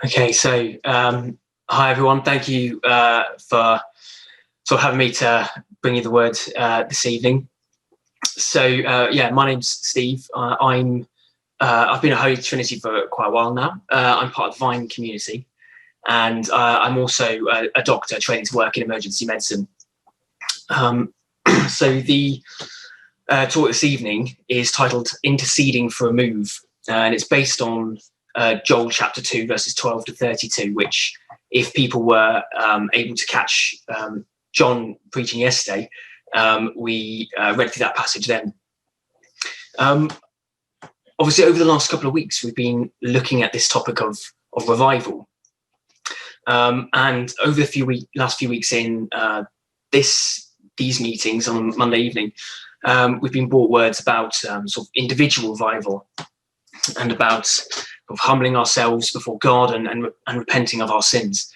Okay, so hi everyone. Thank you for having me to bring you the word this evening. So yeah, my name's Steve. I've been at Holy Trinity for quite a while now. I'm part of the Vine community, and I'm also a doctor training to work in emergency medicine. So the talk this evening is titled "Interceding for a Move," and it's based on Joel chapter 2, verses 12 to 32, which, if people were able to catch John preaching yesterday, we read through that passage then. Obviously, over the last couple of weeks, we've been looking at this topic of revival. And over the last few weeks in these meetings on Monday evening, we've been brought words about sort of individual revival and about humbling ourselves before God and repenting of our sins.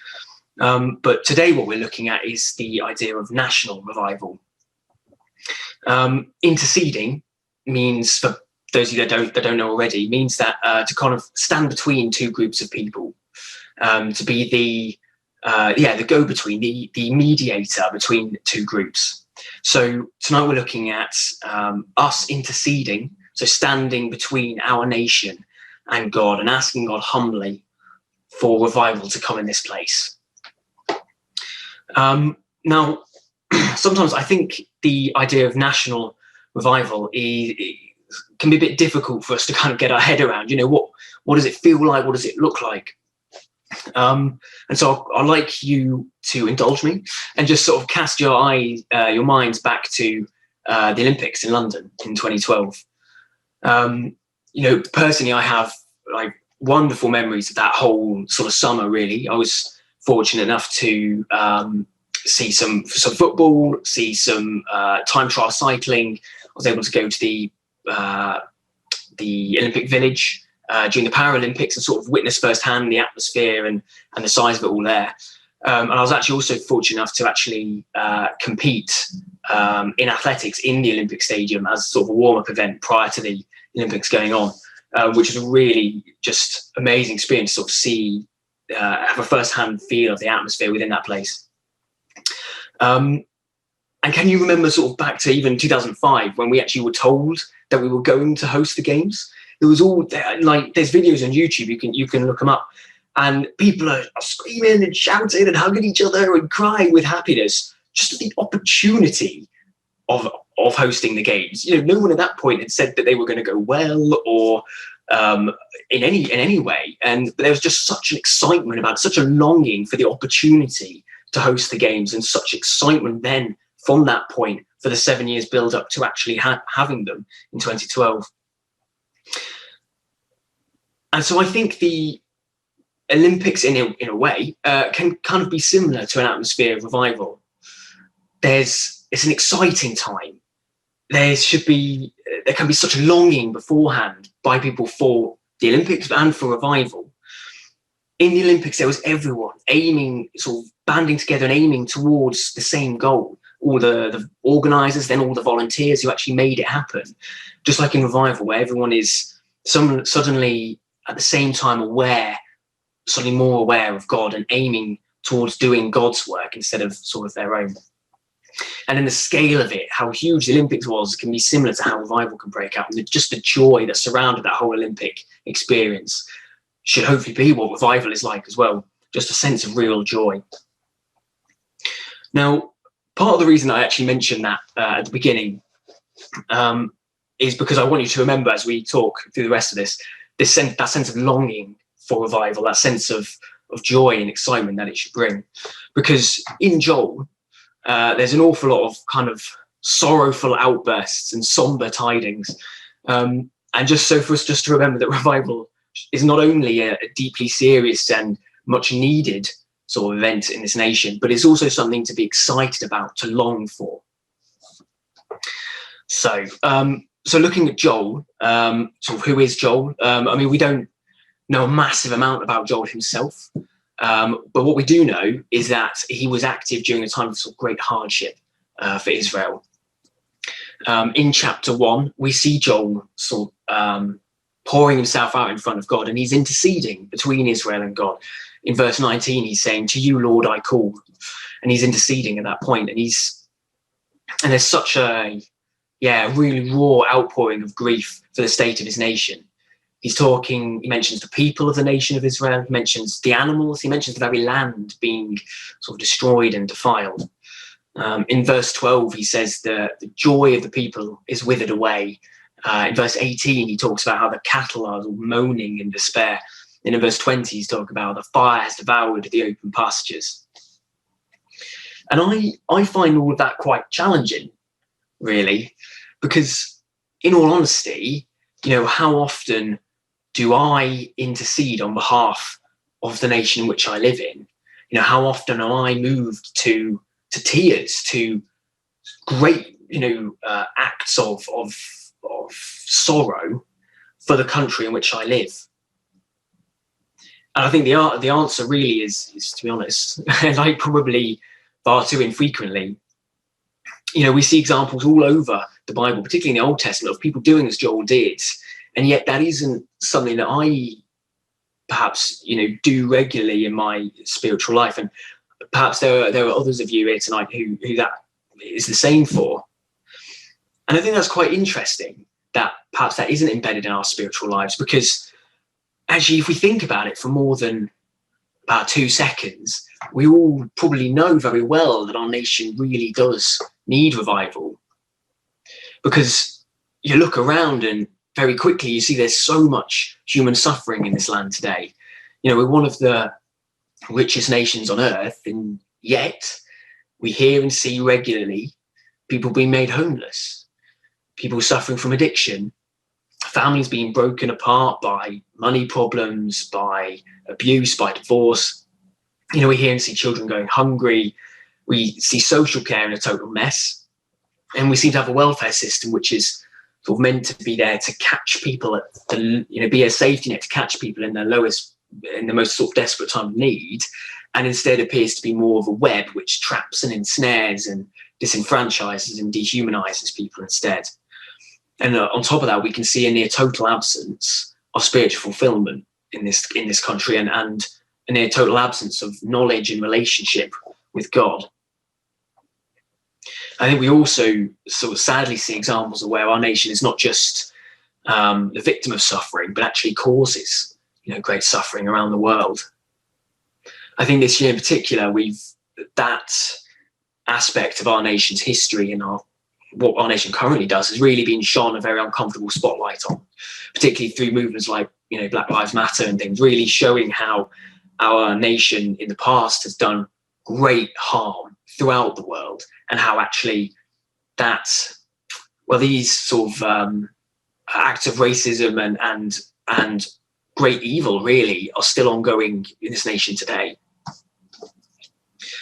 But today what we're looking at is the idea of national revival. Interceding means, for those of you that don't know already, means that to kind of stand between two groups of people, to be the go-between, the mediator between two groups. So tonight we're looking at us interceding, so standing between our nation and God and asking God humbly for revival to come in this place. Now, sometimes I think the idea of national revival can be a bit difficult for us to kind of get our head around. You know, what does it feel like? What does it look like? And so I'd like you to indulge me and just sort of cast your minds back to the Olympics in London in 2012. You know, personally, I have like wonderful memories of that whole sort of summer. Really, I was fortunate enough to see some football, see some time trial cycling. I was able to go to the Olympic Village during the Paralympics and sort of witness firsthand the atmosphere and the size of it all there. And I was actually also fortunate enough to actually compete in athletics in the Olympic Stadium as sort of a warm-up event prior to the Olympics going on, which was a really just amazing experience to sort of see, have a first-hand feel of the atmosphere within that place. And can you remember sort of back to even 2005 when we actually were told that we were going to host the games? It was all like, there's videos on YouTube, you can look them up, and people are screaming and shouting and hugging each other and crying with happiness just at the opportunity of hosting the games. You know, no one at that point had said that they were going to go well or in any way, and there was just such an excitement about, such a longing for the opportunity to host the games, and such excitement then from that point for the 7 years build up to actually having them in 2012. And so I think the Olympics in a way can kind of be similar to an atmosphere of revival. It's an exciting time. There can be such a longing beforehand by people for the Olympics and for revival. In the Olympics, there was everyone aiming, sort of banding together and aiming towards the same goal. All the organisers, then all the volunteers who actually made it happen. Just like in revival, where everyone is suddenly at the same time suddenly more aware of God and aiming towards doing God's work instead of sort of their own. And in the scale of it, how huge the Olympics was can be similar to how revival can break out. And just the joy that surrounded that whole Olympic experience should hopefully be what revival is like as well. Just a sense of real joy. Now, part of the reason I actually mentioned that at the beginning is because I want you to remember, as we talk through the rest of this, that sense of longing for revival, that sense of joy and excitement that it should bring. Because in Joel, there's an awful lot of kind of sorrowful outbursts and somber tidings. And just so for us just to remember that revival is not only a deeply serious and much needed sort of event in this nation, but it's also something to be excited about, to long for. So looking at Joel, sort of who is Joel? I mean, we don't know a massive amount about Joel himself, but what we do know is that he was active during a time of sort of great hardship for Israel. In chapter 1, we see Joel sort of pouring himself out in front of God, and he's interceding between Israel and God. In verse 19, he's saying, "To you, Lord, I call," and he's interceding at that point. And there's such a really raw outpouring of grief for the state of his nation. He mentions the people of the nation of Israel, he mentions the animals, he mentions the very land being sort of destroyed and defiled. In verse 12, he says the joy of the people is withered away. In verse 18, he talks about how the cattle are all moaning in despair. And in verse 20, he's talking about the fire has devoured the open pastures. And I find all of that quite challenging, really, because in all honesty, how often do I intercede on behalf of the nation in which I live in? How often am I moved to tears, to great, acts of sorrow for the country in which I live? And I think the answer really is, to be honest, like probably far too infrequently. We see examples all over the Bible, particularly in the Old Testament, of people doing as Joel did, and yet that isn't something that I perhaps do regularly in my spiritual life. And perhaps there are others of you here tonight who that is the same for. And I think that's quite interesting that perhaps that isn't embedded in our spiritual lives, because actually, if we think about it for more than about 2 seconds, we all probably know very well that our nation really does need revival. Because you look around and very quickly you see there's so much human suffering in this land today. We're one of the richest nations on earth, and yet we hear and see regularly people being made homeless, people suffering from addiction, families being broken apart by money problems, by abuse, by divorce. We hear and see children going hungry. We see social care in a total mess. And we seem to have a welfare system which is sort of meant to be there to catch people be a safety net to catch people in the most sort of desperate time of need, and instead appears to be more of a web which traps and ensnares and disenfranchises and dehumanizes people instead. And on top of that, we can see a near total absence of spiritual fulfillment in this country, and a near total absence of knowledge and relationship with God. I think we also sort of sadly see examples of where our nation is not just the victim of suffering, but actually causes great suffering around the world. I think this year in particular, that aspect of our nation's history and what our nation currently does has really been shone a very uncomfortable spotlight on, particularly through movements like Black Lives Matter and things, really showing how our nation in the past has done great harm throughout the world, and how actually these sort of acts of racism and great evil really are still ongoing in this nation today.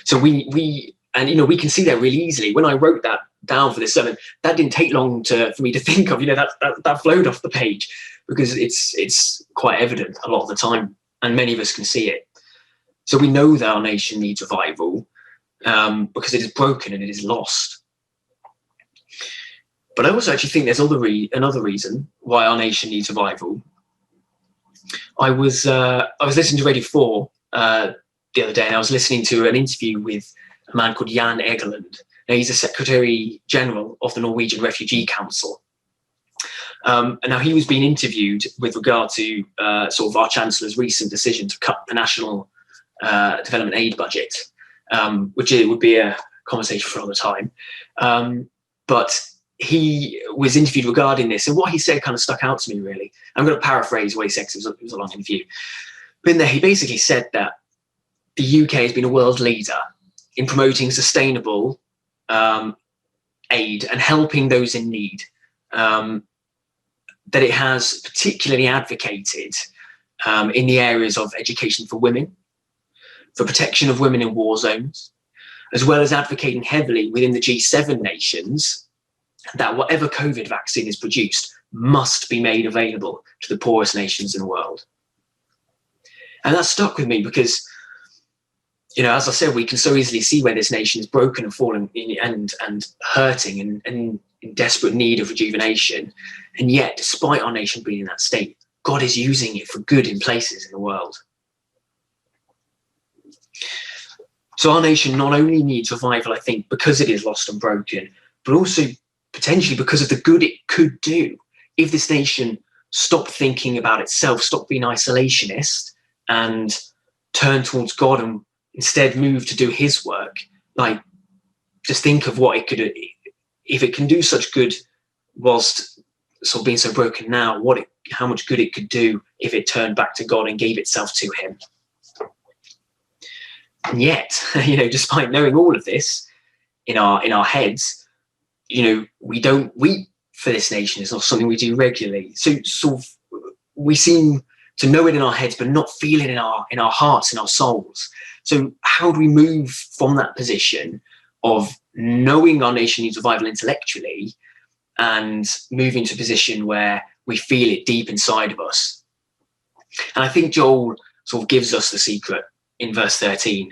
So we can see that really easily. When I wrote that down for this sermon, that didn't take long for me to think of. That flowed off the page, because it's quite evident a lot of the time, and many of us can see it. So we know that our nation needs revival, because it is broken and it is lost. But I also actually think there's another reason why our nation needs revival. I was listening to Radio 4 the other day, and I was listening to an interview with a man called Jan Egeland. Now, he's the Secretary General of the Norwegian Refugee Council. And now he was being interviewed with regard to sort of our Chancellor's recent decision to cut the national development aid budget, which it would be a conversation for another time. But he was interviewed regarding this, and what he said kind of stuck out to me, really. I'm going to paraphrase what he said, because it was a long interview. But in there, he basically said that the UK has been a world leader in promoting sustainable aid and helping those in need. That it has particularly advocated in the areas of education for women, for protection of women in war zones, as well as advocating heavily within the G7 nations that whatever COVID vaccine is produced must be made available to the poorest nations in the world. And that stuck with me because, as I said, we can so easily see where this nation is broken and fallen and hurting and in desperate need of rejuvenation. And yet, despite our nation being in that state, God is using it for good in places in the world. So our nation not only needs revival, I think, because it is lost and broken, but also potentially because of the good it could do. If this nation stopped thinking about itself, stopped being isolationist, and turned towards God and instead moved to do his work, like, just think of what it could do. If it can do such good whilst sort of being so broken now, how much good it could do if it turned back to God and gave itself to him. And yet, despite knowing all of this in our heads, we don't weep for this nation. It's not something we do regularly. So sort of we seem to know it in our heads, but not feel it in our hearts, in our souls. So how do we move from that position of knowing our nation needs revival intellectually and moving to a position where we feel it deep inside of us? And I think Joel sort of gives us the secret in verse 13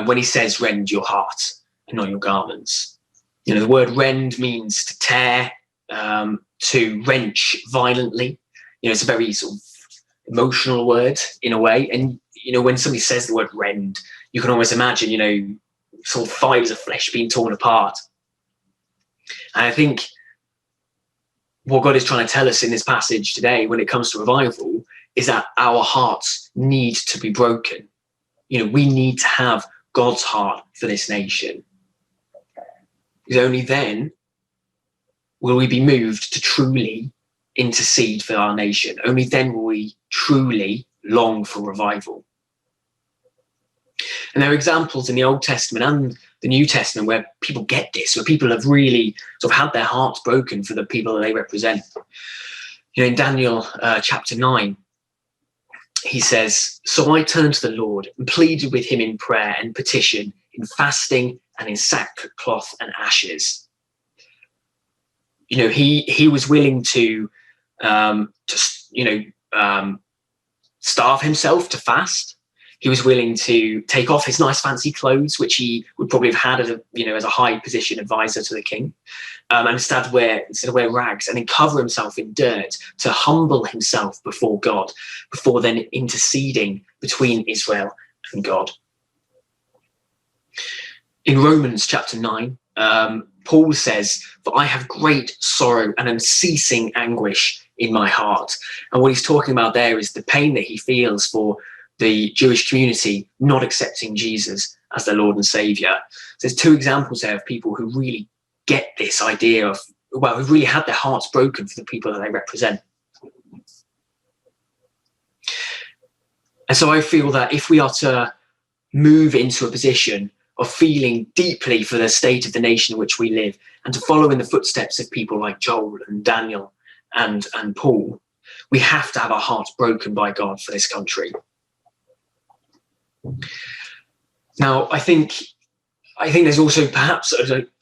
when he says, "Rend your heart and not your garments." The word rend means to tear, to wrench violently. It's a very sort of emotional word in a way. And, when somebody says the word rend, you can almost imagine, sort of fibers of flesh being torn apart. And I think what God is trying to tell us in this passage today when it comes to revival is that our hearts need to be broken. We need to have God's heart for this nation. Because only then will we be moved to truly intercede for our nation. Only then will we truly long for revival. And there are examples in the Old Testament and the New Testament where people get this, where people have really sort of had their hearts broken for the people that they represent. In Daniel chapter 9, he says, "So I turned to the Lord and pleaded with him in prayer and petition, in fasting and in sackcloth and ashes." He was willing to starve himself to fast. He was willing to take off his nice fancy clothes, which he would probably have had as a high position advisor to the king, and instead wear rags, and then cover himself in dirt to humble himself before God, before then interceding between Israel and God. In Romans chapter 9, Paul says, "For I have great sorrow and unceasing anguish in my heart." And what he's talking about there is the pain that he feels for the Jewish community not accepting Jesus as their Lord and Savior. So there's two examples there of people who really get this idea of, who really had their hearts broken for the people that they represent. And so I feel that if we are to move into a position of feeling deeply for the state of the nation in which we live, and to follow in the footsteps of people like Joel and Daniel and Paul, we have to have our hearts broken by God for this country. Now, I think there's also perhaps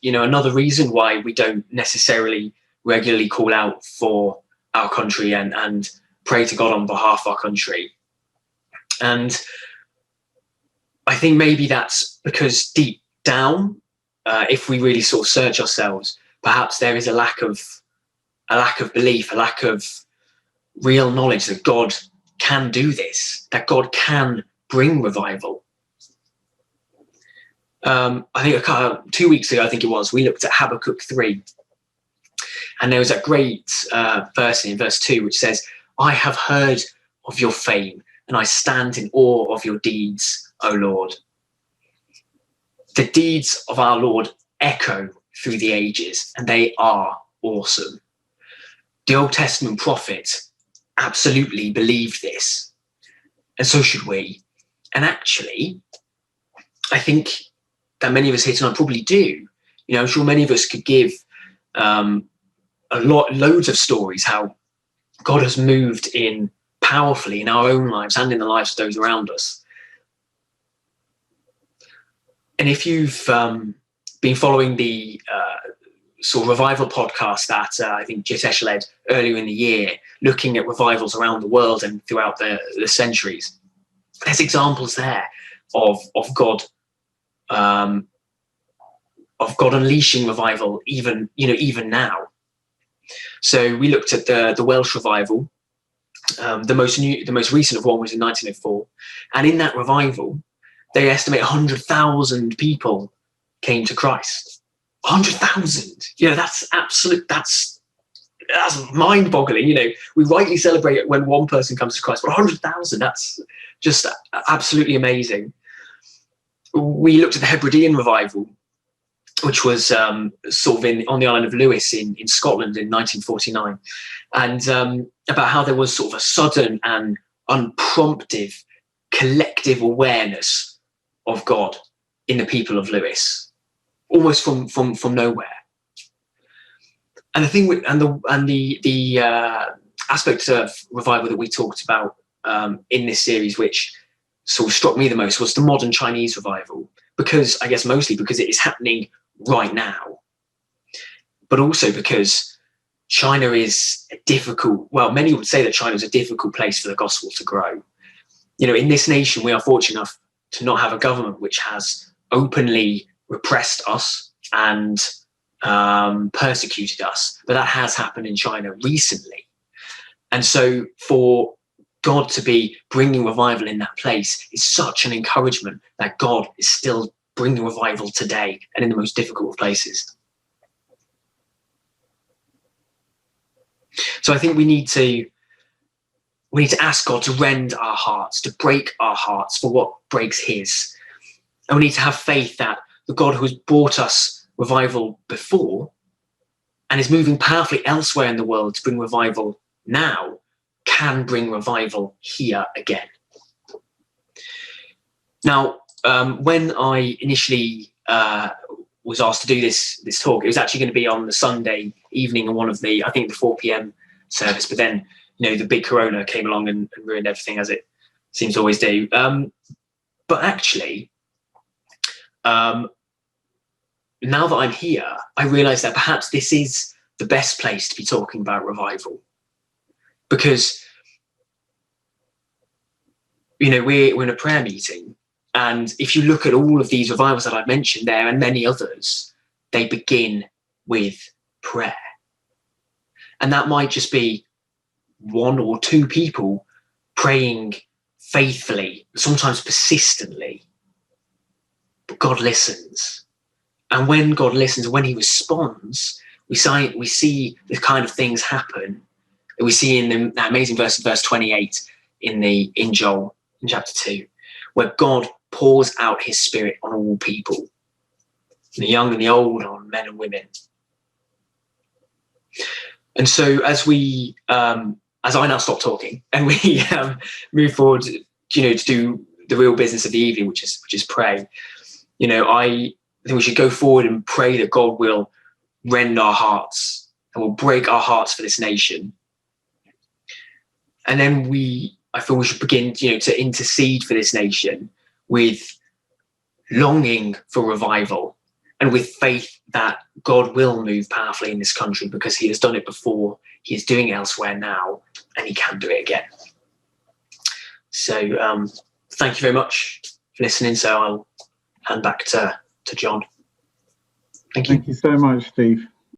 another reason why we don't necessarily regularly call out for our country and pray to God on behalf of our country. And I think maybe that's because deep down, if we really sort of search ourselves, perhaps there is a lack of belief, a lack of real knowledge that God can do this, that God can bring revival. I think 2 weeks ago, we looked at Habakkuk 3, and there was that great verse in verse 2 which says, "I have heard of your fame, and I stand in awe of your deeds, O Lord." The deeds of our Lord echo through the ages, and they are awesome. The Old Testament prophet absolutely believed this, and so should we. And actually, I think that many of us here tonight probably do. I'm sure many of us could give loads of stories how God has moved in powerfully in our own lives and in the lives of those around us. And if you've been following the sort of revival podcast that I think Jitesh led earlier in the year, looking at revivals around the world and throughout the centuries, there's examples there of God unleashing revival even now. So we looked at the Welsh revival The most recent of one was in 1904, and in that revival, they estimate 100,000 people came to Christ. 100,000. That's mind-boggling. We rightly celebrate when one person comes to Christ, but 100,000, that's just absolutely amazing. We looked at the Hebrides Revival, which was on the island of Lewis in Scotland in 1949, and about how there was sort of a sudden and unprompted collective awareness of God in the people of Lewis, almost from nowhere. And the thing the aspect of revival that we talked about in this series, which sort of struck me the most, was the modern Chinese revival, because I guess mostly because it is happening right now, but also because China is a difficult, well, many would say that China is a difficult place for the gospel to grow. In this nation, we are fortunate enough to not have a government which has openly repressed us and persecuted us, but that has happened in China recently. And so for God to be bringing revival in that place is such an encouragement that God is still bringing revival today and in the most difficult of places. So I think we need to ask God to rend our hearts, to break our hearts for what breaks his. And we need to have faith that the God who has brought us revival before and is moving powerfully elsewhere in the world to bring revival now can bring revival here again. Now, when I initially was asked to do this talk, it was actually going to be on the Sunday evening on one of the 4 p.m. service, but then the big corona came along and ruined everything, as it seems to always do. But actually, now that I'm here, I realise that perhaps this is the best place to be talking about revival, because we're in a prayer meeting. And if you look at all of these revivals that I've mentioned there and many others, they begin with prayer. And that might just be one or two people praying faithfully, sometimes persistently. But God listens. And when God listens, when he responds, we see the kind of things happen that we see in that amazing verse 28 in Joel, in chapter 2, where God pours out his spirit on all people, the young and the old, on men and women. And so as I now stop talking and we move forward, to do the real business of the evening, which is pray, I think we should go forward and pray that God will rend our hearts and will break our hearts for this nation. And then I feel we should begin, to intercede for this nation with longing for revival and with faith that God will move powerfully in this country, because he has done it before, he is doing it elsewhere now, and he can do it again. So thank you very much for listening. So I'll hand back to John. Thank you. Thank you so much, Steve.